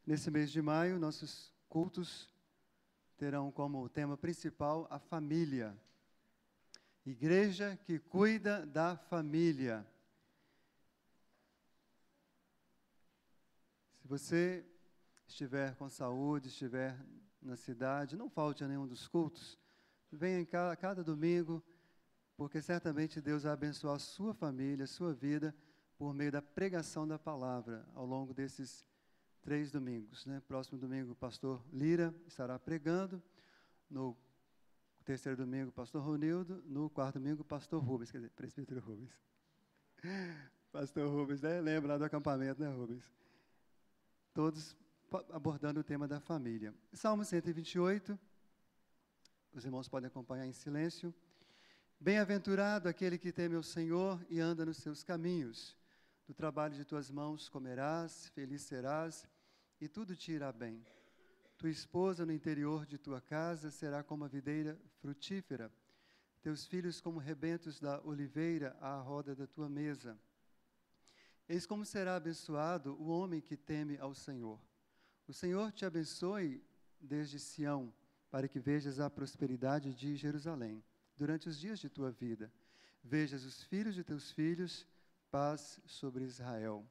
Nesse mês de maio, nossos cultos terão como tema principal a família. Igreja que cuida da família. Se você estiver com saúde, estiver na cidade, não falte a nenhum dos cultos. Venha a cada domingo, porque certamente Deus vai abençoar a sua família, a sua vida, por meio da pregação da palavra ao longo desses 3 domingos. Próximo domingo, o pastor Lira estará pregando. No terceiro domingo, o pastor Ronildo. No quarto domingo, o pastor Rubens, quer dizer, presbítero Rubens. Pastor Rubens, né? Lembra lá do acampamento, né, Rubens? Todos abordando o tema da família. Salmo 128, os irmãos podem acompanhar em silêncio. Bem-aventurado aquele que teme ao Senhor e anda nos seus caminhos. Do trabalho de tuas mãos comerás, feliz serás, e tudo te irá bem. Tua esposa no interior de tua casa será como a videira frutífera, teus filhos como rebentos da oliveira à roda da tua mesa. Eis como será abençoado o homem que teme ao Senhor. O Senhor te abençoe desde Sião, para que vejas a prosperidade de Jerusalém, durante os dias de tua vida. Vejas os filhos de teus filhos, paz sobre Israel.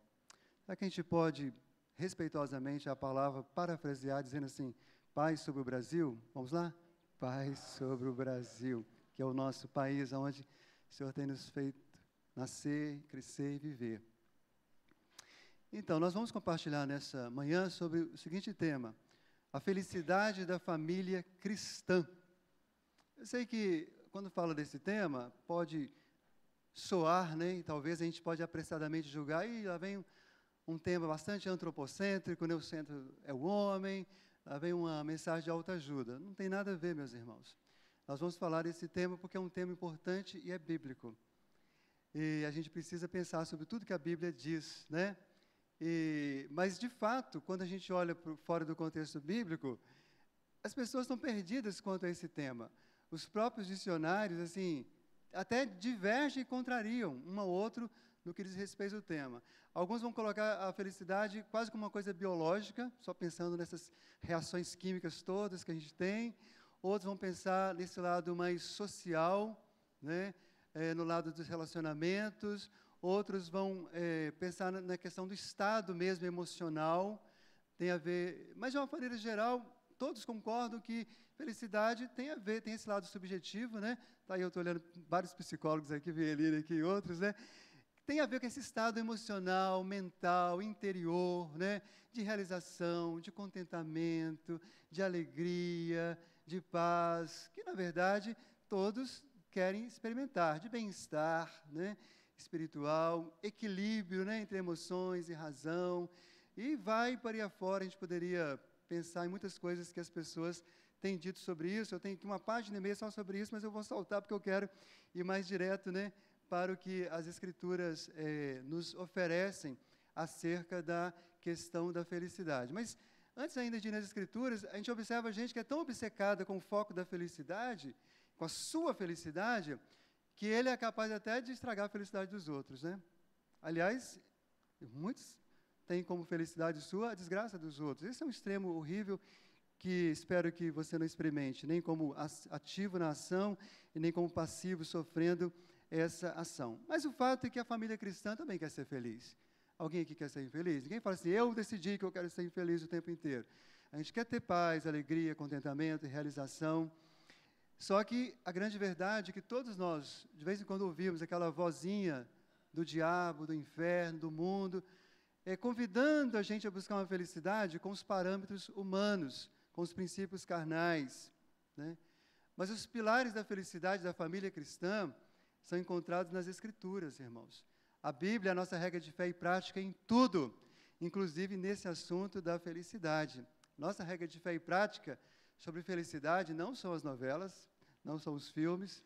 Será que a gente pode, respeitosamente, a palavra parafrasear, dizendo assim, paz sobre o Brasil? Vamos lá? Paz sobre o Brasil, que é o nosso país, onde o Senhor tem nos feito nascer, crescer e viver. Então, nós vamos compartilhar nessa manhã sobre o seguinte tema, a felicidade da família cristã. Eu sei que, quando falo desse tema, pode soar, né? E talvez a gente pode apressadamente julgar, e lá vem um tema bastante antropocêntrico, né? O centro é o homem, lá vem uma mensagem de autoajuda. Não tem nada a ver, meus irmãos. Nós vamos falar desse tema porque é um tema importante e é bíblico. E a gente precisa pensar sobre tudo que a Bíblia diz, né? Mas, de fato, quando a gente olha fora do contexto bíblico, as pessoas estão perdidas quanto a esse tema. Os próprios dicionários, assim, até divergem e contrariam um ao outro no que diz respeito ao tema. Alguns vão colocar a felicidade quase como uma coisa biológica, só pensando nessas reações químicas todas que a gente tem. Outros vão pensar nesse lado mais social, né? No lado dos relacionamentos. Outros vão pensar na questão do estado mesmo emocional. Tem a ver, mas de uma maneira geral, todos concordam que felicidade tem a ver, tem esse lado subjetivo, né? Tá aí, eu estou olhando vários psicólogos aqui, Vielina aqui e outros, né? Tem a ver com esse estado emocional, mental, interior, né? De realização, de contentamento, de alegria, de paz, que, na verdade, todos querem experimentar, de bem-estar, né? Espiritual, equilíbrio, né? Entre emoções e razão, e vai para aí afora. A gente poderia pensar em muitas coisas que as pessoas têm dito sobre isso. Eu tenho aqui uma página e meia só sobre isso, mas eu vou saltar porque eu quero ir mais direto, né, para o que as Escrituras nos oferecem acerca da questão da felicidade. Mas, antes ainda de ir nas Escrituras, a gente observa a gente que é tão obcecada com o foco da felicidade, com a sua felicidade, que ele é capaz até de estragar a felicidade dos outros, né? Aliás, muitos têm como felicidade sua a desgraça dos outros. Esse é um extremo horrível que espero que você não experimente, nem como ativo na ação e nem como passivo sofrendo essa ação. Mas o fato é que a família cristã também quer ser feliz. Alguém aqui quer ser infeliz? Ninguém fala assim, eu decidi que eu quero ser infeliz o tempo inteiro. A gente quer ter paz, alegria, contentamento e realização. Só que a grande verdade é que todos nós, de vez em quando, ouvimos aquela vozinha do diabo, do inferno, do mundo, convidando a gente a buscar uma felicidade com os parâmetros humanos, com os princípios carnais, né? Mas os pilares da felicidade da família cristã são encontrados nas Escrituras, irmãos. A Bíblia é a nossa regra de fé e prática em tudo, inclusive nesse assunto da felicidade. Nossa regra de fé e prática sobre felicidade não são as novelas, não são os filmes,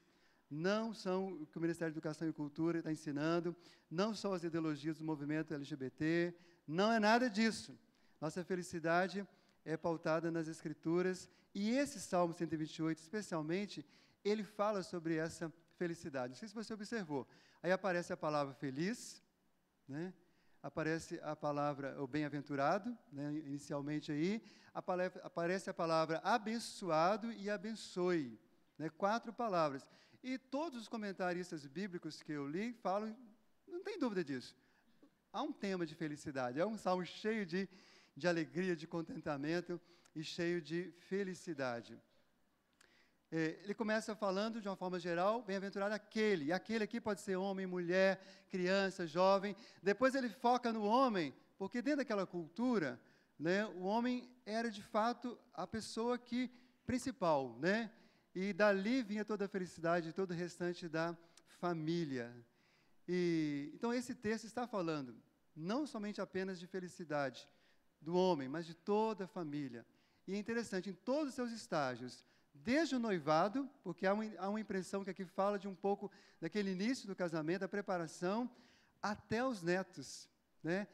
não são o que o Ministério da Educação e Cultura está ensinando, não são as ideologias do movimento LGBT, não é nada disso. Nossa felicidade é pautada nas Escrituras, e esse Salmo 128, especialmente, ele fala sobre essa felicidade. Não sei se você observou. Aí aparece a palavra feliz, né? aparece a palavra, o bem-aventurado, né, inicialmente aí, aparece a palavra abençoado e abençoe, né, 4 palavras. E todos os comentaristas bíblicos que eu li falam, não tem dúvida disso, há um tema de felicidade, é um salmo cheio de alegria, de contentamento e cheio de felicidade. Ele começa falando, de uma forma geral, bem-aventurado aquele, e aquele aqui pode ser homem, mulher, criança, jovem. Depois ele foca no homem, porque dentro daquela cultura, né, o homem era, de fato, a pessoa principal, né? E dali vinha toda a felicidade, todo o restante da família. Então, esse texto está falando, não somente apenas de felicidade do homem, mas de toda a família. E é interessante, em todos os seus estágios, desde o noivado, porque há uma impressão que aqui fala de um pouco daquele início do casamento, da preparação, até os netos, né?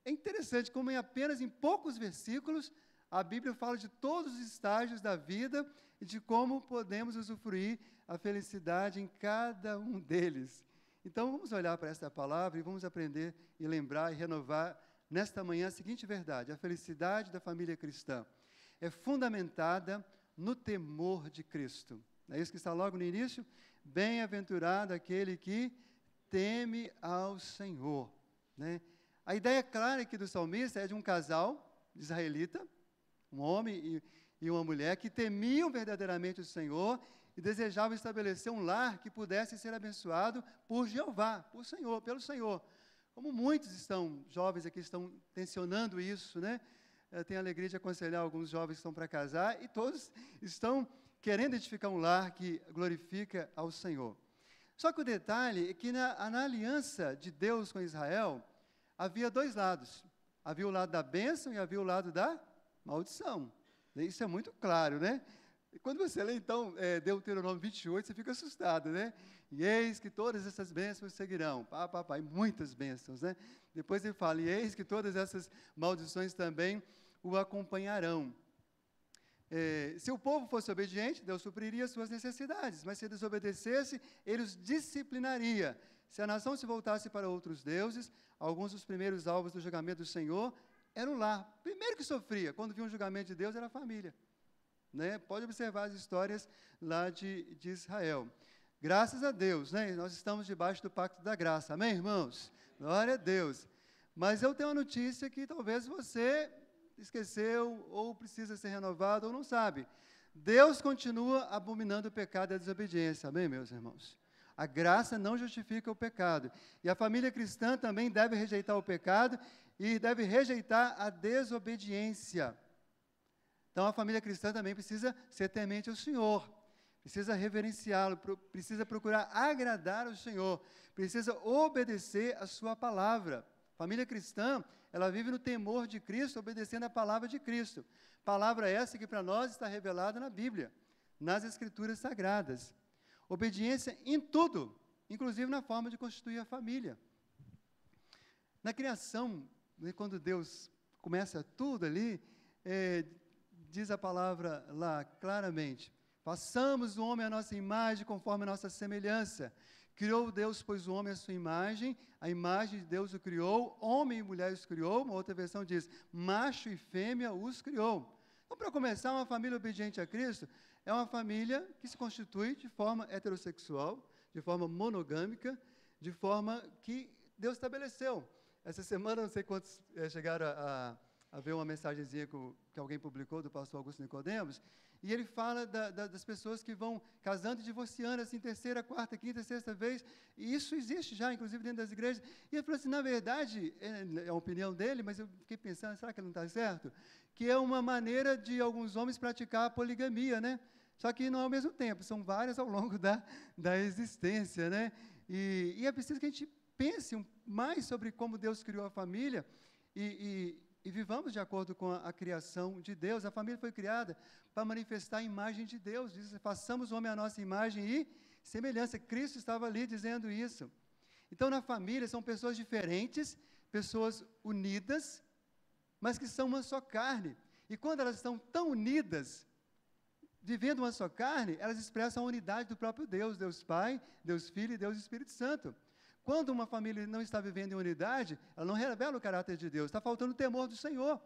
É interessante como apenas em poucos versículos a Bíblia fala de todos os estágios da vida e de como podemos usufruir a felicidade em cada um deles. Então, vamos olhar para esta palavra e vamos aprender e lembrar e renovar nesta manhã a seguinte verdade: a felicidade da família cristã é fundamentada no temor de Cristo. É isso que está logo no início? Bem-aventurado aquele que teme ao Senhor, né? A ideia clara aqui do salmista é de um casal israelita, um homem e uma mulher, que temiam verdadeiramente o Senhor e desejavam estabelecer um lar que pudesse ser abençoado por Jeová, pelo Senhor. Como muitos jovens aqui estão tensionando isso, né? Eu tenho a alegria de aconselhar alguns jovens que estão para casar, e todos estão querendo edificar um lar que glorifica ao Senhor. Só que o detalhe é que na aliança de Deus com Israel, havia 2 lados. Havia o lado da bênção e havia o lado da maldição. Isso é muito claro, né? E quando você lê, então, Deuteronômio 28, você fica assustado, né? E eis que todas essas bênçãos seguirão. E muitas bênçãos, né? Depois ele fala, e eis que todas essas maldições também o acompanharão. Se o povo fosse obediente, Deus supriria as suas necessidades, mas se desobedecesse, ele os disciplinaria. Se a nação se voltasse para outros deuses, alguns dos primeiros alvos do julgamento do Senhor eram o lar. Primeiro que sofria, quando via um julgamento de Deus, era a família. Né? Pode observar as histórias lá de Israel. Graças a Deus, né? Nós estamos debaixo do pacto da graça. Amém, irmãos? Glória a Deus. Mas eu tenho uma notícia que talvez você esqueceu, ou precisa ser renovado, ou não sabe. Deus continua abominando o pecado e a desobediência. Amém, meus irmãos? A graça não justifica o pecado. E a família cristã também deve rejeitar o pecado e deve rejeitar a desobediência. Então, a família cristã também precisa ser temente ao Senhor, precisa reverenciá-lo, precisa procurar agradar ao Senhor, precisa obedecer a sua palavra. Família cristã, ela vive no temor de Cristo, obedecendo a palavra de Cristo. Palavra essa que para nós está revelada na Bíblia, nas Escrituras Sagradas. Obediência em tudo, inclusive na forma de constituir a família. Na criação, quando Deus começa tudo ali, diz a palavra lá claramente, façamos o homem à nossa imagem, conforme a nossa semelhança. Criou Deus, pois, o homem à sua imagem, a imagem de Deus o criou, homem e mulher os criou. Uma outra versão diz, macho e fêmea os criou. Então, para começar, uma família obediente a Cristo é uma família que se constitui de forma heterossexual, de forma monogâmica, de forma que Deus estabeleceu. Essa semana, não sei quantos chegaram a ver uma mensagenzinha que alguém publicou do pastor Augusto Nicodemos, e ele fala das pessoas que vão casando e divorciando, assim, terceira, quarta, quinta, sexta vez, e isso existe já, inclusive, dentro das igrejas. E ele falou assim, na verdade, é a opinião dele, mas eu fiquei pensando, será que ele não está certo? Que é uma maneira de alguns homens praticar a poligamia, né? Só que não ao mesmo tempo, são várias ao longo da existência, né? E é preciso que a gente pense mais sobre como Deus criou a família e vivamos de acordo com a criação de Deus. A família foi criada para manifestar a imagem de Deus. Diz, façamos o homem à nossa imagem e semelhança. Cristo estava ali dizendo isso. Então, na família, são pessoas diferentes, pessoas unidas, mas que são uma só carne. E quando elas estão tão unidas, vivendo uma só carne, elas expressam a unidade do próprio Deus, Deus Pai, Deus Filho e Deus Espírito Santo. Quando uma família não está vivendo em unidade, ela não revela o caráter de Deus, está faltando o temor do Senhor.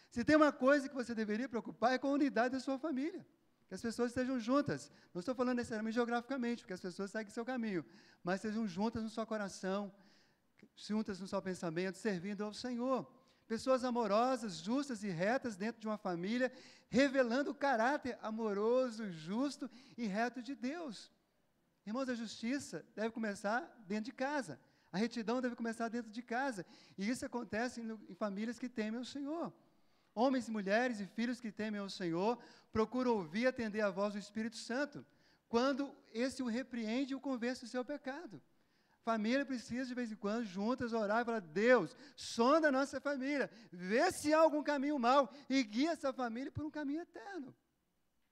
Se tem uma coisa que você deveria preocupar é com a unidade da sua família, que as pessoas estejam juntas. Não estou falando necessariamente geograficamente, porque as pessoas seguem seu caminho, mas estejam juntas no seu coração, juntas no seu pensamento, servindo ao Senhor. Pessoas amorosas, justas e retas dentro de uma família, revelando o caráter amoroso, justo e reto de Deus. Irmãos, a justiça deve começar dentro de casa. A retidão deve começar dentro de casa. E isso acontece em famílias que temem o Senhor. Homens e mulheres e filhos que temem ao Senhor procuram ouvir e atender a voz do Espírito Santo, quando esse o repreende e o convence do seu pecado. Família precisa, de vez em quando, juntas, orar e falar: Deus, sonda a nossa família, vê se há algum caminho mau e guia essa família por um caminho eterno.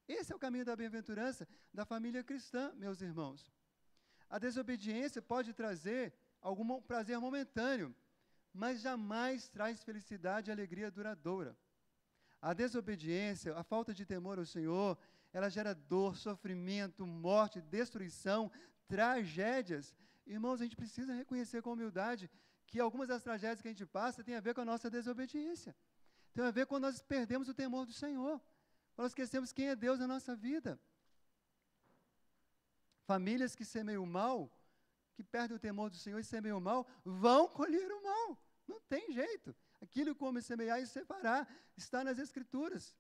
Esse é o caminho da bem-aventurança da família cristã, meus irmãos. A desobediência pode trazer algum prazer momentâneo, mas jamais traz felicidade e alegria duradoura. A desobediência, a falta de temor ao Senhor, ela gera dor, sofrimento, morte, destruição, tragédias. Irmãos, a gente precisa reconhecer com humildade que algumas das tragédias que a gente passa têm a ver com a nossa desobediência. Tem a ver quando nós perdemos o temor do Senhor, quando nós esquecemos quem é Deus na nossa vida. Famílias que semeiam o mal, que perdem o temor do Senhor e semeiam o mal, vão colher o mal. Não tem jeito. Aquilo que o homem semear e separar está nas Escrituras.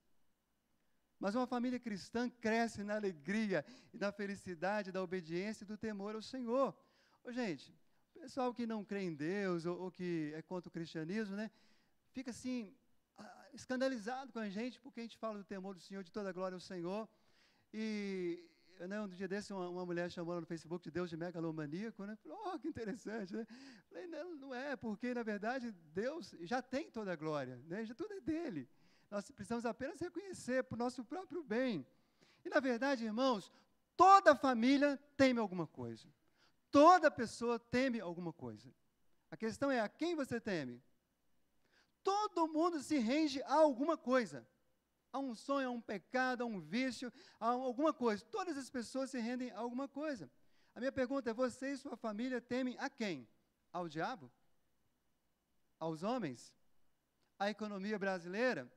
Mas uma família cristã cresce na alegria e na felicidade, da obediência e do temor ao Senhor. Gente, o pessoal que não crê em Deus ou que é contra o cristianismo, né, fica assim, escandalizado com a gente, porque a gente fala do temor do Senhor, de toda a glória ao Senhor. E um dia desse, uma mulher chamou no Facebook de Deus de megalomaníaco, né? Falou: que interessante, né? Falei: não é, porque, na verdade, Deus já tem toda a glória, né? Já tudo é dele. Nós precisamos apenas reconhecer para o nosso próprio bem. E, na verdade, irmãos, toda família teme alguma coisa. Toda pessoa teme alguma coisa. A questão é: a quem você teme? Todo mundo se rende a alguma coisa. A um sonho, a um pecado, a um vício, a alguma coisa. Todas as pessoas se rendem a alguma coisa. A minha pergunta é: você e sua família temem a quem? Ao diabo? Aos homens? À economia brasileira?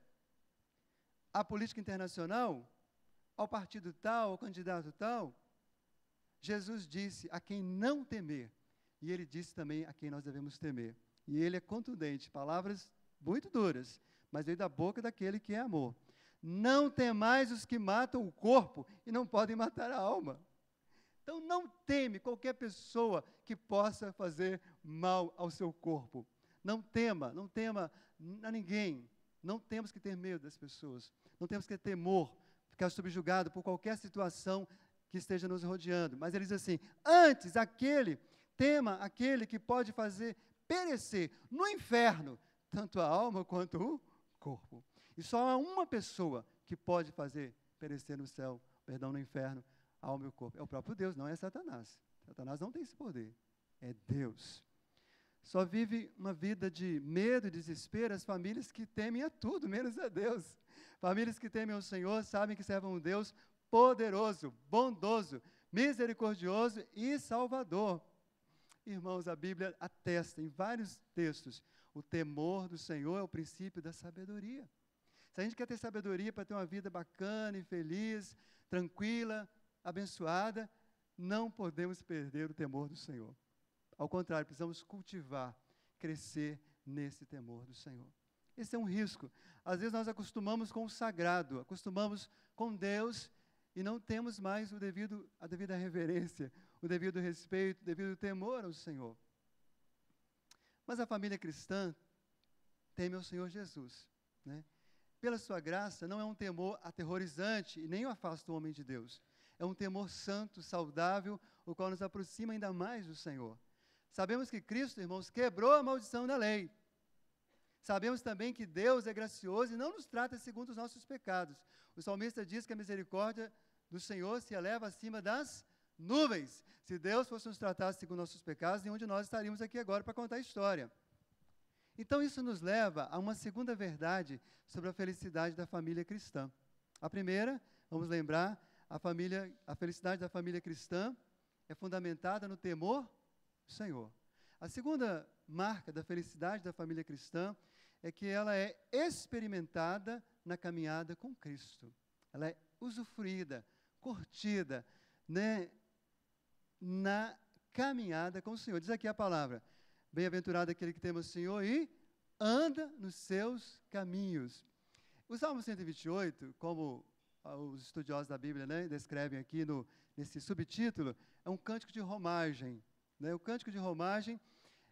À política internacional? Ao partido tal, ao candidato tal? Jesus disse a quem não temer. E ele disse também a quem nós devemos temer. E ele é contundente, palavras muito duras, mas veio da boca daquele que é amor. Não temais os que matam o corpo e não podem matar a alma. Então não teme qualquer pessoa que possa fazer mal ao seu corpo. Não tema a ninguém. Não temos que ter medo das pessoas. Não temos que ter temor, ficar subjugado por qualquer situação que esteja nos rodeando. Mas ele diz assim: antes tema aquele que pode fazer perecer no inferno tanto a alma quanto o corpo. E só há uma pessoa que pode fazer perecer no inferno, a alma e o corpo. É o próprio Deus, não é Satanás. Satanás não tem esse poder. É Deus. Só vive uma vida de medo e desespero as famílias que temem a tudo, menos a Deus. Famílias que temem ao Senhor sabem que servem um Deus poderoso, bondoso, misericordioso e salvador. Irmãos, a Bíblia atesta em vários textos: o temor do Senhor é o princípio da sabedoria. Se a gente quer ter sabedoria para ter uma vida bacana e feliz, tranquila, abençoada, não podemos perder o temor do Senhor. Ao contrário, precisamos cultivar, crescer nesse temor do Senhor. Esse é um risco. Às vezes nós acostumamos com o sagrado, acostumamos com Deus e não temos mais a devida reverência, o devido respeito, o devido temor ao Senhor. Mas a família cristã teme ao Senhor Jesus, né? Pela sua graça, não é um temor aterrorizante e nem o afasta o homem de Deus. É um temor santo, saudável, o qual nos aproxima ainda mais do Senhor. Sabemos que Cristo, irmãos, quebrou a maldição da lei. Sabemos também que Deus é gracioso e não nos trata segundo os nossos pecados. O salmista diz que a misericórdia do Senhor se eleva acima das nuvens. Se Deus fosse nos tratar segundo nossos pecados, nenhum de nós estaríamos aqui agora para contar a história. Então, isso nos leva a uma segunda verdade sobre a felicidade da família cristã. A primeira, vamos lembrar, a felicidade da família cristã é fundamentada no temor do Senhor. A segunda marca da felicidade da família cristã é que ela é experimentada na caminhada com Cristo. Ela é usufruída, curtida, né, na caminhada com o Senhor. Diz aqui a palavra: bem-aventurado aquele que teme o Senhor e anda nos seus caminhos. O Salmo 128, como os estudiosos da Bíblia, né, descrevem aqui nesse subtítulo, é um cântico de romagem. Né? O cântico de romagem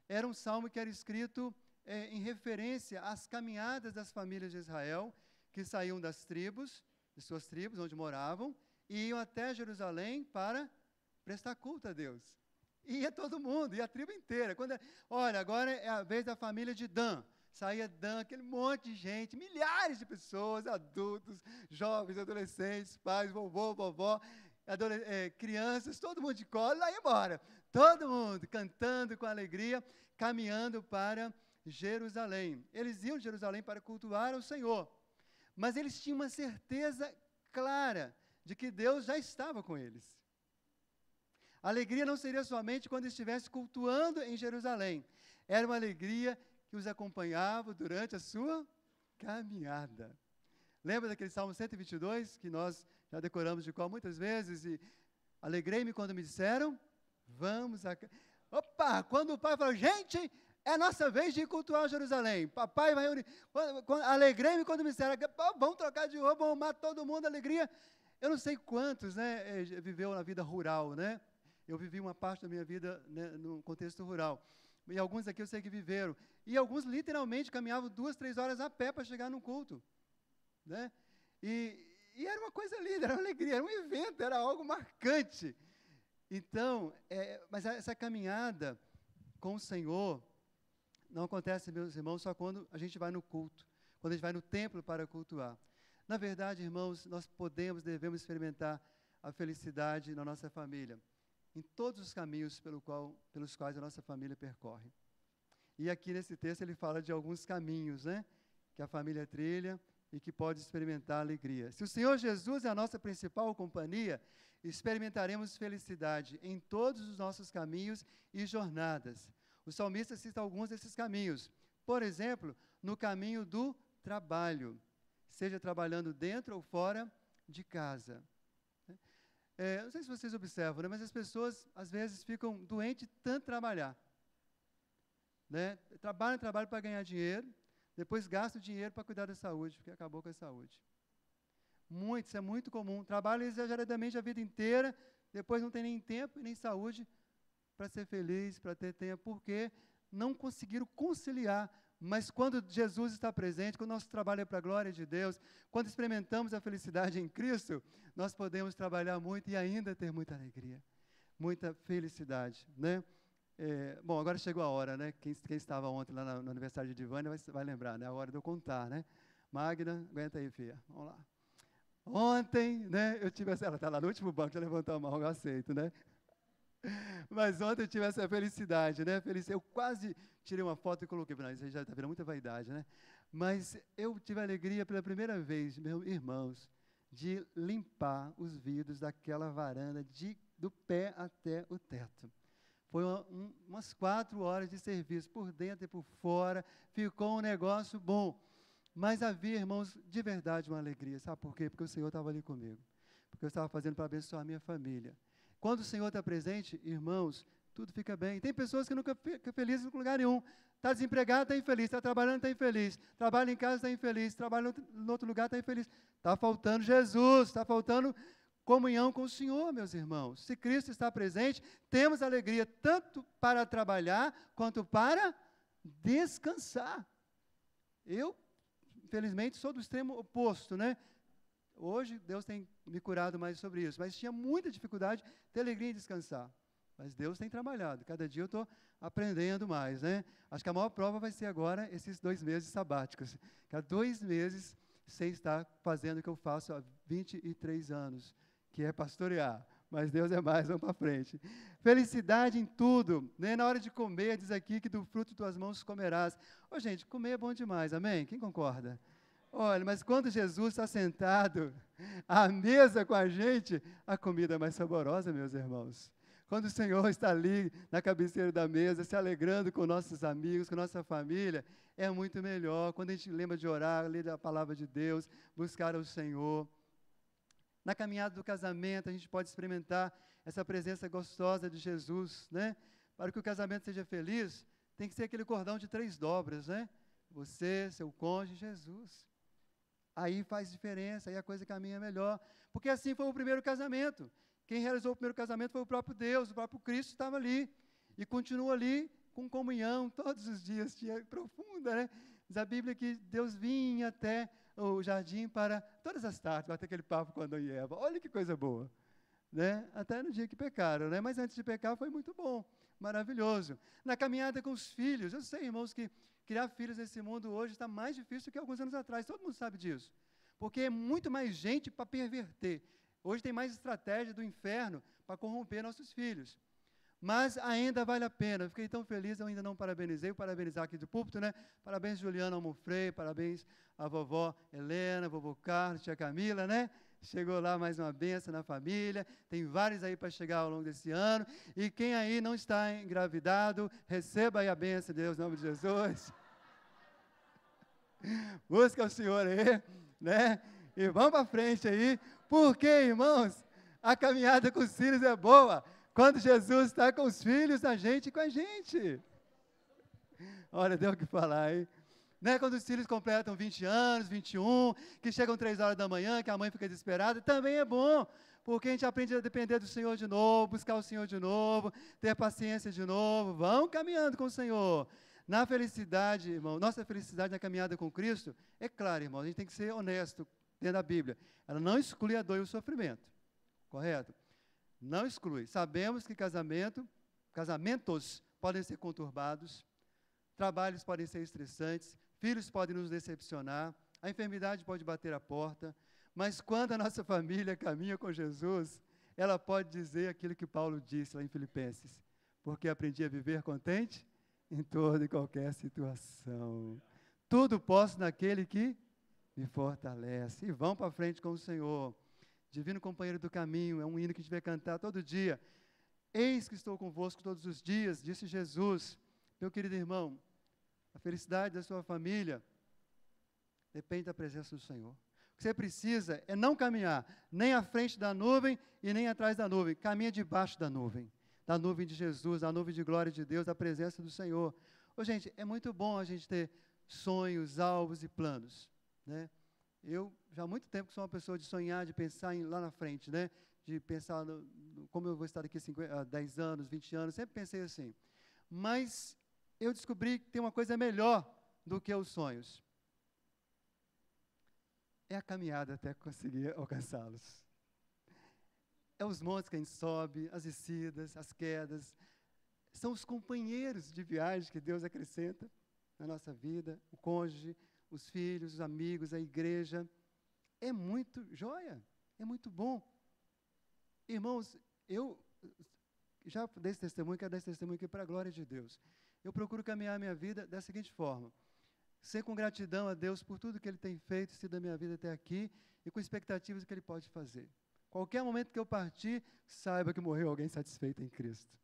era um salmo que era escrito em referência às caminhadas das famílias de Israel, que saíam das tribos, de suas tribos, onde moravam, e iam até Jerusalém para prestar culto a Deus. E ia todo mundo, ia a tribo inteira. Olha, agora é a vez da família de Dan. Saía Dan, aquele monte de gente, milhares de pessoas, adultos, jovens, adolescentes, pais, vovô, vovó, crianças, todo mundo de colo, lá ia embora. Todo mundo cantando com alegria, caminhando para Jerusalém. Eles iam de Jerusalém para cultuar ao Senhor, mas eles tinham uma certeza clara de que Deus já estava com eles. A alegria não seria somente quando estivesse cultuando em Jerusalém. Era uma alegria que os acompanhava durante a sua caminhada. Lembra daquele Salmo 122, que nós já decoramos de cor muitas vezes? E alegrei-me quando me disseram, vamos a... Opa! Quando o pai falou, gente, é nossa vez de cultuar Jerusalém. Papai vai reunir. Alegrei-me quando me disseram, vamos trocar de roupa, vamos amar todo mundo, alegria. Eu não sei quantos, né, viveu na vida rural, né? Eu vivi uma parte da minha vida, né, no contexto rural. E alguns aqui eu sei que viveram. E alguns literalmente caminhavam 2, 3 horas a pé para chegar no culto. Né? E era uma coisa linda, era uma alegria, era um evento, era algo marcante. Então, mas essa caminhada com o Senhor não acontece, meus irmãos, só quando a gente vai no culto, quando a gente vai no templo para cultuar. Na verdade, irmãos, nós devemos experimentar a felicidade na nossa família, em todos os caminhos pelos quais a nossa família percorre. E aqui nesse texto ele fala de alguns caminhos, né, que a família trilha e que pode experimentar alegria. Se o Senhor Jesus é a nossa principal companhia, experimentaremos felicidade em todos os nossos caminhos e jornadas. O salmista cita alguns desses caminhos. Por exemplo, no caminho do trabalho, seja trabalhando dentro ou fora de casa. Não sei se vocês observam, né, mas as pessoas, às vezes, ficam doentes de tanto trabalhar. Né? Trabalham para ganhar dinheiro, depois gastam dinheiro para cuidar da saúde, porque acabou com a saúde. Isso é muito comum. Trabalham exageradamente a vida inteira, depois não tem nem tempo nem saúde para ser feliz, para ter tempo, porque não conseguiram conciliar. Mas quando Jesus está presente, quando o nosso trabalho é para a glória de Deus, quando experimentamos a felicidade em Cristo, nós podemos trabalhar muito e ainda ter muita alegria, muita felicidade, né? Bom, agora chegou a hora, né? Quem estava ontem lá no aniversário de Divânia vai lembrar, né? A hora de eu contar, né? Magna, aguenta aí, filha. Vamos lá. Ontem, né? Eu tive ela está lá no último banco, já levantou a mão, eu aceito, né? Mas ontem eu tive essa felicidade, né? Eu quase tirei uma foto e coloquei, não, isso aí já está vendo muita vaidade, né? Mas eu tive a alegria pela primeira vez, meus irmãos, de limpar os vidros daquela varanda do pé até o teto. Foi umas 4 horas de serviço, por dentro e por fora, ficou um negócio bom. Mas havia, irmãos, de verdade uma alegria. Sabe por quê? Porque o Senhor estava ali comigo. Porque eu estava fazendo para abençoar a minha família. Quando o Senhor está presente, irmãos, tudo fica bem. Tem pessoas que nunca ficam felizes em lugar nenhum. Está desempregado, está infeliz. Está trabalhando, está infeliz. Trabalha em casa, está infeliz. Trabalha em outro lugar, está infeliz. Está faltando Jesus, está faltando comunhão com o Senhor, meus irmãos. Se Cristo está presente, temos alegria tanto para trabalhar, quanto para descansar. Eu, infelizmente, sou do extremo oposto, né? Hoje, Deus tem me curado mais sobre isso, mas tinha muita dificuldade de ter alegria em descansar. Mas Deus tem trabalhado, cada dia eu estou aprendendo mais, né? Acho que a maior prova vai ser agora, esses 2 meses sabáticos. Há 2 meses sem estar fazendo o que eu faço há 23 anos, que é pastorear. Mas Deus é mais, vamos para frente. Felicidade em tudo, né? Na hora de comer, diz aqui que do fruto de tuas mãos comerás. Ô, gente, comer é bom demais, amém? Quem concorda? Olha, mas quando Jesus está sentado à mesa com a gente, a comida é mais saborosa, meus irmãos. Quando o Senhor está ali na cabeceira da mesa, se alegrando com nossos amigos, com nossa família, é muito melhor. Quando a gente lembra de orar, ler a palavra de Deus, buscar o Senhor. Na caminhada do casamento, a gente pode experimentar essa presença gostosa de Jesus, né? Para que o casamento seja feliz, tem que ser aquele cordão de 3 dobras, né? Você, seu cônjuge, Jesus. Aí faz diferença, aí a coisa caminha melhor. Porque assim foi o primeiro casamento. Quem realizou o primeiro casamento foi o próprio Deus, o próprio Cristo estava ali. E continua ali com comunhão todos os dias, tinha profunda, né? Diz a Bíblia que Deus vinha até o jardim para todas as tardes, bater aquele papo com Adão e Eva. Olha que coisa boa. Né? Até no dia que pecaram, né? Mas antes de pecar foi muito bom, maravilhoso. Na caminhada com os filhos, eu sei, irmãos, que criar filhos nesse mundo hoje está mais difícil do que alguns anos atrás, todo mundo sabe disso, porque é muito mais gente para perverter. Hoje tem mais estratégia do inferno para corromper nossos filhos, mas ainda vale a pena. Eu fiquei tão feliz, eu ainda não parabenizei, vou parabenizar aqui do púlpito, né? Parabéns, Juliana Almofrei, parabéns à vovó Helena, vovô Carlos, tia Camila, né? Chegou lá mais uma bênção na família, tem vários aí para chegar ao longo desse ano, e quem aí não está engravidado, receba aí a bênção de Deus, em nome de Jesus. Busca o Senhor aí, né? E vamos para frente aí, porque, irmãos, a caminhada com os filhos é boa, quando Jesus está com os filhos, a gente com a gente. Olha, deu o que falar, hein? Né, quando os filhos completam 20 anos, 21, que chegam 3 horas da manhã, que a mãe fica desesperada, também é bom, porque a gente aprende a depender do Senhor de novo, buscar o Senhor de novo, ter paciência de novo, vão caminhando com o Senhor. Na felicidade, irmão, nossa felicidade na caminhada com Cristo, é claro, irmão, a gente tem que ser honesto dentro da Bíblia, ela não exclui a dor e o sofrimento, correto? Não exclui. Sabemos que casamentos podem ser conturbados, trabalhos podem ser estressantes, filhos podem nos decepcionar, a enfermidade pode bater a porta, mas quando a nossa família caminha com Jesus, ela pode dizer aquilo que Paulo disse lá em Filipenses, porque aprendi a viver contente em toda e qualquer situação. Tudo posso naquele que me fortalece. E vão para frente com o Senhor. Divino companheiro do caminho, é um hino que a gente vai cantar todo dia. Eis que estou convosco todos os dias, disse Jesus. Meu querido irmão, a felicidade da sua família depende da presença do Senhor. O que você precisa é não caminhar nem à frente da nuvem e nem atrás da nuvem. Caminha debaixo da nuvem de Jesus, da nuvem de glória de Deus, da presença do Senhor. Ô, gente, é muito bom a gente ter sonhos, alvos e planos, né? Eu, já há muito tempo que sou uma pessoa de sonhar, de pensar lá na frente, né? De pensar como eu vou estar daqui a 10 anos, 20 anos, sempre pensei assim. Mas eu descobri que tem uma coisa melhor do que os sonhos. É a caminhada até conseguir alcançá-los. É os montes que a gente sobe, as descidas, as quedas. São os companheiros de viagem que Deus acrescenta na nossa vida, o cônjuge, os filhos, os amigos, a igreja. É muito joia, é muito bom. Irmãos, eu já dei esse testemunho, quero dar esse testemunho aqui para a glória de Deus. Eu procuro caminhar a minha vida da seguinte forma: ser com gratidão a Deus por tudo que Ele tem feito, sido da minha vida até aqui, e com expectativas do que Ele pode fazer. Qualquer momento que eu partir, saiba que morreu alguém satisfeito em Cristo.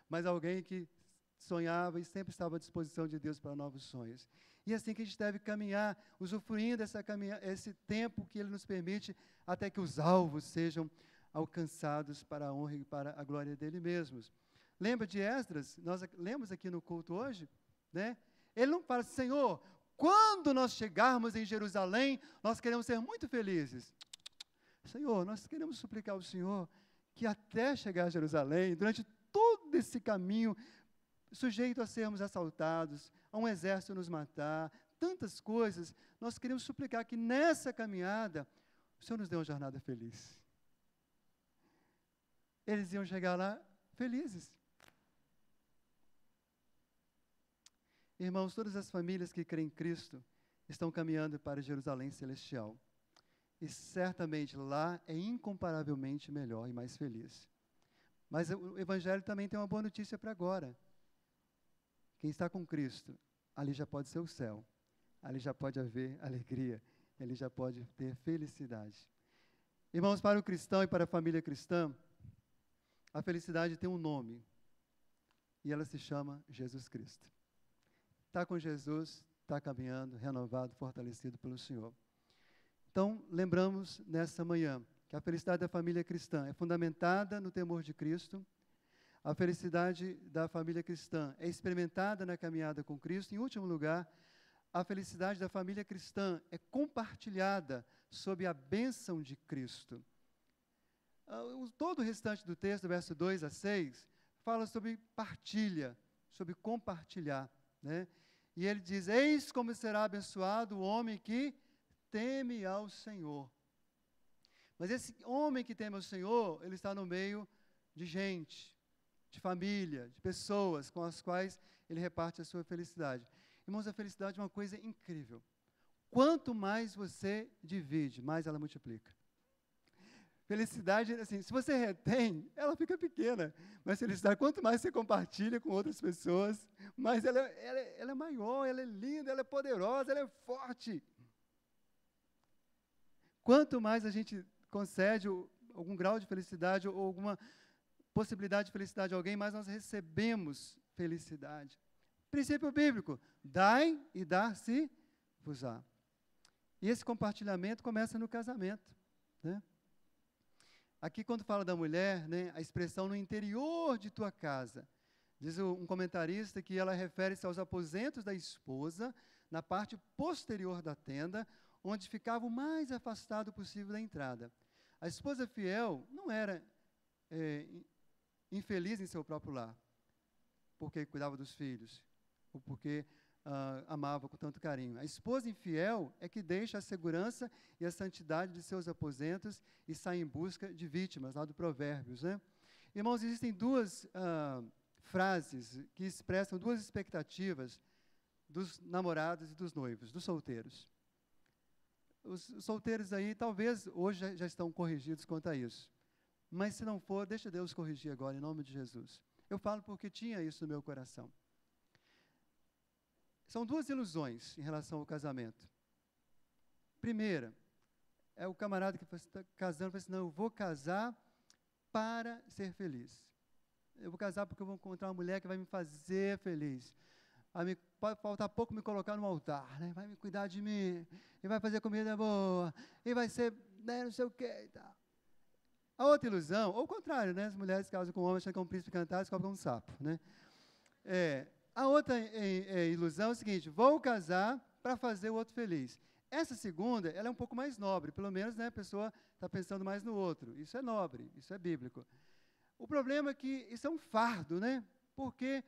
Mas alguém que sonhava e sempre estava à disposição de Deus para novos sonhos. E é assim que a gente deve caminhar, usufruindo esse tempo que Ele nos permite, até que os alvos sejam alcançados para a honra e para a glória dEle mesmos. Lembra de Esdras? Nós lemos aqui no culto hoje, né? Ele não fala assim: Senhor, quando nós chegarmos em Jerusalém, nós queremos ser muito felizes. Senhor, nós queremos suplicar ao Senhor que até chegar a Jerusalém, durante todo esse caminho, sujeito a sermos assaltados, a um exército nos matar, tantas coisas, nós queremos suplicar que nessa caminhada, o Senhor nos dê uma jornada feliz. Eles iam chegar lá felizes. Irmãos, todas as famílias que creem em Cristo estão caminhando para Jerusalém celestial. E certamente lá é incomparavelmente melhor e mais feliz. Mas o Evangelho também tem uma boa notícia para agora. Quem está com Cristo, ali já pode ser o céu. Ali já pode haver alegria. Ali já pode ter felicidade. Irmãos, para o cristão e para a família cristã, a felicidade tem um nome, e ela se chama Jesus Cristo. Está com Jesus, está caminhando, renovado, fortalecido pelo Senhor. Então, lembramos nessa manhã que a felicidade da família cristã é fundamentada no temor de Cristo. A felicidade da família cristã é experimentada na caminhada com Cristo. Em último lugar, a felicidade da família cristã é compartilhada sob a bênção de Cristo. Todo o restante do texto, verso 2 a 6, fala sobre partilha, sobre compartilhar, né? E ele diz: eis como será abençoado o homem que teme ao Senhor. Mas esse homem que teme ao Senhor, ele está no meio de gente, de família, de pessoas com as quais ele reparte a sua felicidade. Irmãos, a felicidade é uma coisa incrível. Quanto mais você divide, mais ela multiplica. Felicidade, assim, se você retém, ela fica pequena. Mas felicidade, quanto mais você compartilha com outras pessoas, mais ela é maior, ela é linda, ela é poderosa, ela é forte. Quanto mais a gente concede algum grau de felicidade ou alguma possibilidade de felicidade a alguém, mais nós recebemos felicidade. Princípio bíblico: dai e dar-se-vos-á. E esse compartilhamento começa no casamento, né? Aqui, quando fala da mulher, né, a expressão no interior de tua casa, diz um comentarista que ela refere-se aos aposentos da esposa, na parte posterior da tenda, onde ficava o mais afastado possível da entrada. A esposa fiel não era infeliz em seu próprio lar, porque cuidava dos filhos, ou porque amava com tanto carinho. A esposa infiel é que deixa a segurança e a santidade de seus aposentos e sai em busca de vítimas, lá do Provérbios, né? Irmãos, existem duas frases que expressam duas expectativas dos namorados e dos noivos, dos solteiros. Os solteiros aí, talvez, hoje já estão corrigidos quanto a isso. Mas se não for, deixa Deus corrigir agora, em nome de Jesus. Eu falo porque tinha isso no meu coração. São duas ilusões em relação ao casamento. Primeira, é o camarada que está casando, fala assim: não, eu vou casar para ser feliz. Eu vou casar porque eu vou encontrar uma mulher que vai me fazer feliz. Pode faltar pouco me colocar no altar, né? Vai me cuidar de mim, e vai fazer comida boa, e vai ser, né, não sei o quê e tal. A outra ilusão, ou o contrário, né? As mulheres casam com homens, acham que é um príncipe cantado e descobrem um sapo, né? A outra ilusão é o seguinte: vou casar para fazer o outro feliz. Essa segunda, ela é um pouco mais nobre, pelo menos, né, a pessoa está pensando mais no outro. Isso é nobre, isso é bíblico. O problema é que isso é um fardo, né? Porque,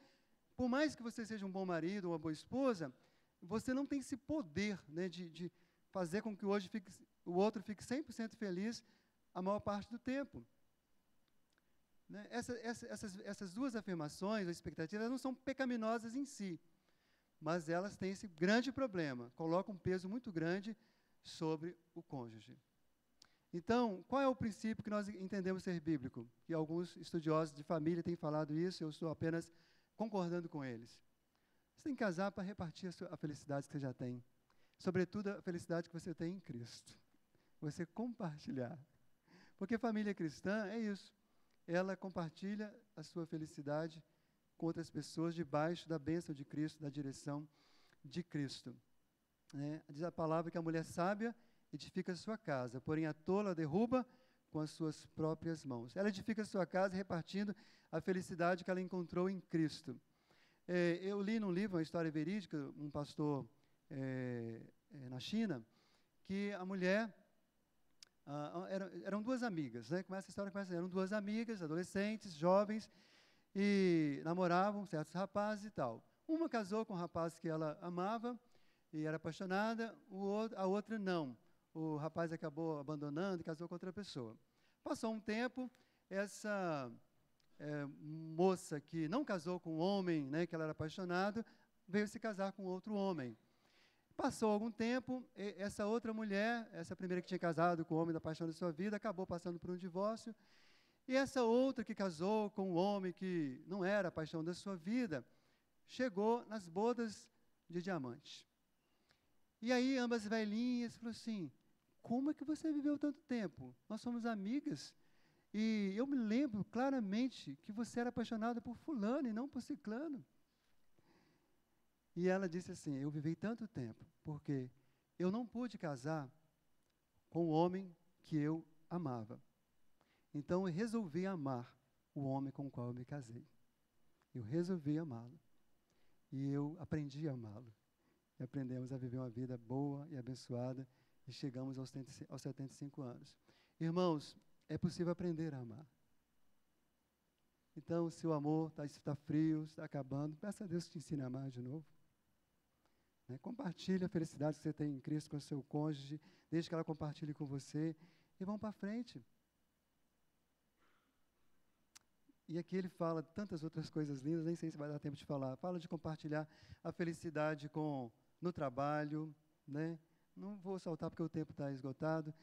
por mais que você seja um bom marido, uma boa esposa, você não tem esse poder, né, de fazer com que o outro fique 100% feliz a maior parte do tempo. Né? Essas duas afirmações, ou expectativas, não são pecaminosas em si, mas elas têm esse grande problema, colocam um peso muito grande sobre o cônjuge. Então, qual é o princípio que nós entendemos ser bíblico? E alguns estudiosos de família têm falado isso, eu estou apenas concordando com eles. Você tem que casar para repartir a felicidade que você já tem, sobretudo a felicidade que você tem em Cristo. Você compartilhar. Porque família cristã é isso. Ela compartilha a sua felicidade com outras pessoas debaixo da bênção de Cristo, da direção de Cristo. Diz a palavra que a mulher sábia edifica a sua casa, porém a tola derruba com as suas próprias mãos. Ela edifica a sua casa repartindo a felicidade que ela encontrou em Cristo. Eu li num livro, uma história verídica, um pastor na China, que a mulher... eram duas amigas, né? Começa a história, eram duas amigas, adolescentes, jovens, e namoravam certos rapazes e tal. Uma casou com um rapaz que ela amava e era apaixonada, a outra não. O rapaz acabou abandonando e casou com outra pessoa. Passou um tempo, essa moça que não casou com o homem, né, que ela era apaixonada, veio se casar com outro homem. Passou algum tempo, essa outra mulher, essa primeira que tinha casado com o homem da paixão da sua vida, acabou passando por um divórcio. E essa outra que casou com um homem que não era a paixão da sua vida, chegou nas bodas de diamante. E aí, ambas velhinhas, falaram assim: como é que você viveu tanto tempo? Nós somos amigas. E eu me lembro claramente que você era apaixonada por fulano e não por ciclano. E ela disse assim, eu vivi tanto tempo, porque eu não pude casar com o homem que eu amava. Então, eu resolvi amar o homem com o qual eu me casei. Eu resolvi amá-lo. E eu aprendi a amá-lo. E aprendemos a viver uma vida boa e abençoada. E chegamos aos 75 anos. Irmãos, é possível aprender a amar. Então, se o amor está frio, está acabando, peça a Deus que te ensine a amar de novo. Né? Compartilhe a felicidade que você tem em Cristo com o seu cônjuge, deixe que ela compartilhe com você e vão para frente. E aqui ele fala tantas outras coisas lindas, nem sei se vai dar tempo de falar. Fala de compartilhar a felicidade no trabalho, né? Não vou saltar porque o tempo está esgotado.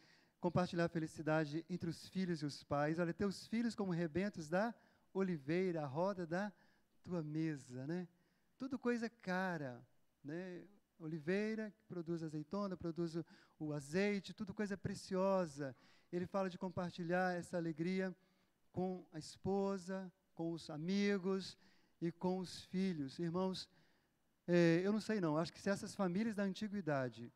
Compartilhar a felicidade entre os filhos e os pais. Olha, ter os filhos como rebentos da oliveira, a roda da tua mesa, né? Tudo coisa cara, né? Oliveira, que produz azeitona, produz o azeite, tudo coisa preciosa. Ele fala de compartilhar essa alegria com a esposa, com os amigos e com os filhos. Irmãos, eu não sei não, acho que se essas famílias da antiguidade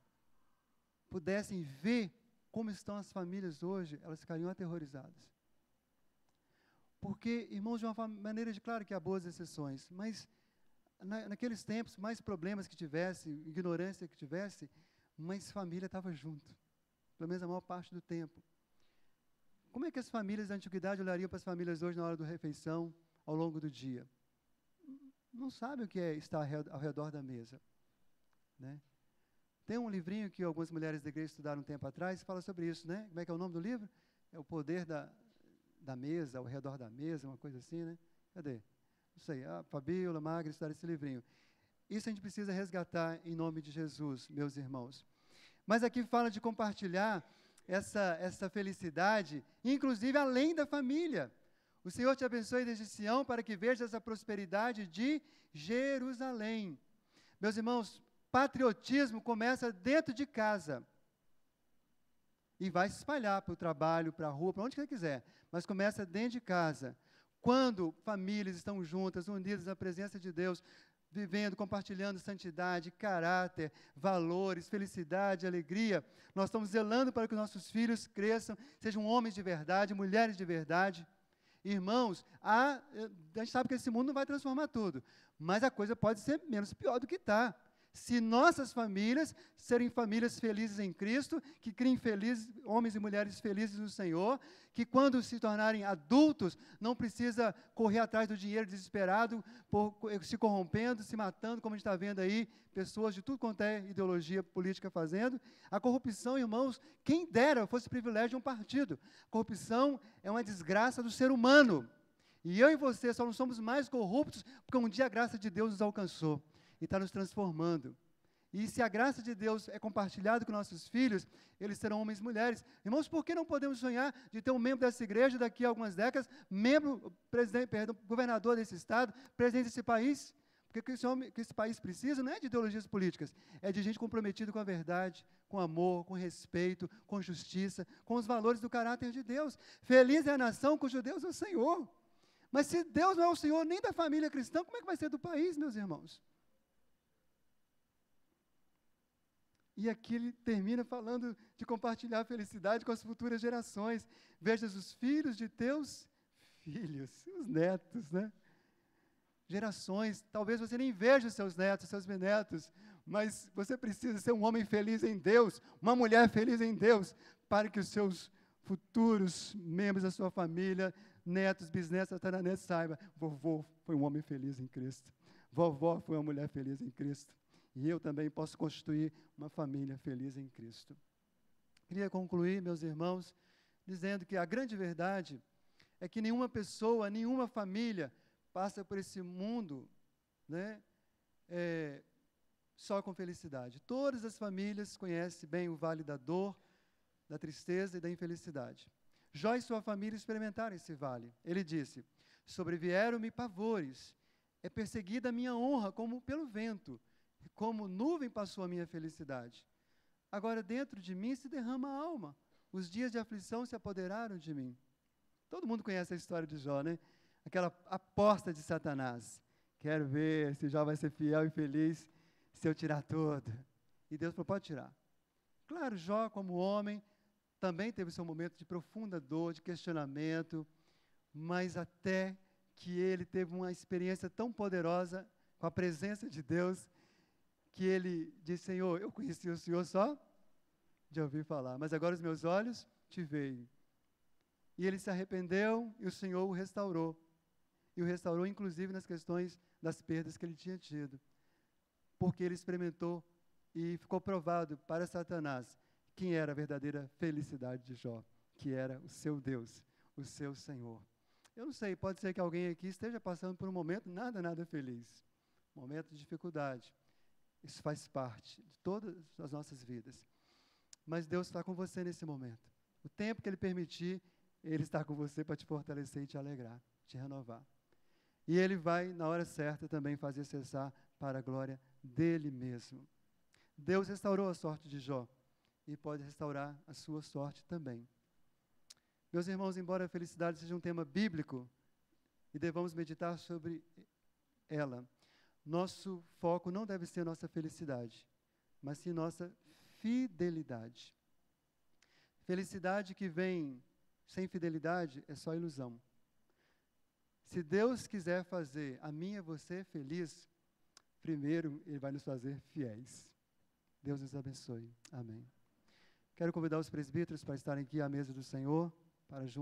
pudessem ver como estão as famílias hoje, elas ficariam aterrorizadas. Porque, irmãos, de uma maneira de, claro que há boas exceções, mas naqueles tempos, mais problemas que tivesse, ignorância que tivesse, mais família estava junto, pelo menos a maior parte do tempo. Como é que as famílias da antiguidade olhariam para as famílias hoje na hora da refeição, ao longo do dia? Não sabem o que é estar ao redor da mesa. Né? Tem um livrinho que algumas mulheres da igreja estudaram um tempo atrás, que fala sobre isso, né? Como é que é o nome do livro? É o poder da mesa, ao redor da mesa, uma coisa assim, né? Cadê? Não sei, a Fabíola, Magre, estudaram esse livrinho. Isso a gente precisa resgatar em nome de Jesus, meus irmãos. Mas aqui fala de compartilhar essa felicidade, inclusive além da família. O Senhor te abençoe desde Sião para que vejas a prosperidade de Jerusalém. Meus irmãos, patriotismo começa dentro de casa e vai se espalhar para o trabalho, para a rua, para onde você quiser, mas começa dentro de casa. Quando famílias estão juntas, unidas na presença de Deus, vivendo, compartilhando santidade, caráter, valores, felicidade, alegria, nós estamos zelando para que os nossos filhos cresçam, sejam homens de verdade, mulheres de verdade. Irmãos, a gente sabe que esse mundo não vai transformar tudo, mas a coisa pode ser menos pior do que está. Se nossas famílias serem famílias felizes em Cristo, que criem homens e mulheres felizes no Senhor, que quando se tornarem adultos, não precisa correr atrás do dinheiro desesperado, se corrompendo, se matando, como a gente está vendo aí, pessoas de tudo quanto é ideologia política fazendo. A corrupção, irmãos, quem dera fosse privilégio de um partido. A corrupção é uma desgraça do ser humano. E eu e você só não somos mais corruptos porque um dia a graça de Deus nos alcançou e está nos transformando. E se a graça de Deus é compartilhada com nossos filhos, eles serão homens e mulheres. Irmãos, por que não podemos sonhar de ter um membro dessa igreja daqui a algumas décadas, governador desse estado, presidente desse país? Porque o que esse país precisa não é de ideologias políticas, é de gente comprometida com a verdade, com amor, com respeito, com justiça, com os valores do caráter de Deus. Feliz é a nação cujo Deus é o Senhor. Mas se Deus não é o Senhor nem da família cristã, como é que vai ser do país, meus irmãos? E aqui ele termina falando de compartilhar a felicidade com as futuras gerações. Vejas os filhos de teus filhos, os netos, né? Gerações, talvez você nem veja os seus netos, seus bisnetos, mas você precisa ser um homem feliz em Deus, uma mulher feliz em Deus, para que os seus futuros membros da sua família, netos, bisnetos, tataranetos, saibam, vovô foi um homem feliz em Cristo, vovó foi uma mulher feliz em Cristo. E eu também posso constituir uma família feliz em Cristo. Queria concluir, meus irmãos, dizendo que a grande verdade é que nenhuma pessoa, nenhuma família passa por esse mundo, né, só com felicidade. Todas as famílias conhecem bem o vale da dor, da tristeza e da infelicidade. Jó e sua família experimentaram esse vale. Ele disse, sobrevieram-me pavores, é perseguida a minha honra como pelo vento, como nuvem passou a minha felicidade. Agora dentro de mim se derrama a alma. Os dias de aflição se apoderaram de mim. Todo mundo conhece a história de Jó, né? Aquela aposta de Satanás. Quero ver se Jó vai ser fiel e feliz se eu tirar tudo. E Deus falou, pode tirar. Claro, Jó, como homem, também teve seu momento de profunda dor, de questionamento, mas até que ele teve uma experiência tão poderosa com a presença de Deus, que ele disse, Senhor, eu conheci o Senhor só de ouvir falar, mas agora os meus olhos te veem. E ele se arrependeu e o Senhor o restaurou. E o restaurou, inclusive, nas questões das perdas que ele tinha tido. Porque ele experimentou e ficou provado para Satanás quem era a verdadeira felicidade de Jó, que era o seu Deus, o seu Senhor. Eu não sei, pode ser que alguém aqui esteja passando por um momento nada feliz, momento de dificuldade. Isso faz parte de todas as nossas vidas. Mas Deus está com você nesse momento. O tempo que Ele permitir, Ele está com você para te fortalecer e te alegrar, te renovar. E Ele vai, na hora certa, também fazer cessar para a glória dEle mesmo. Deus restaurou a sorte de Jó e pode restaurar a sua sorte também. Meus irmãos, embora a felicidade seja um tema bíblico e devamos meditar sobre ela, nosso foco não deve ser nossa felicidade, mas sim nossa fidelidade. Felicidade que vem sem fidelidade é só ilusão. Se Deus quiser fazer a mim e você feliz, primeiro Ele vai nos fazer fiéis. Deus nos abençoe. Amém. Quero convidar os presbíteros para estarem aqui à mesa do Senhor, para juntos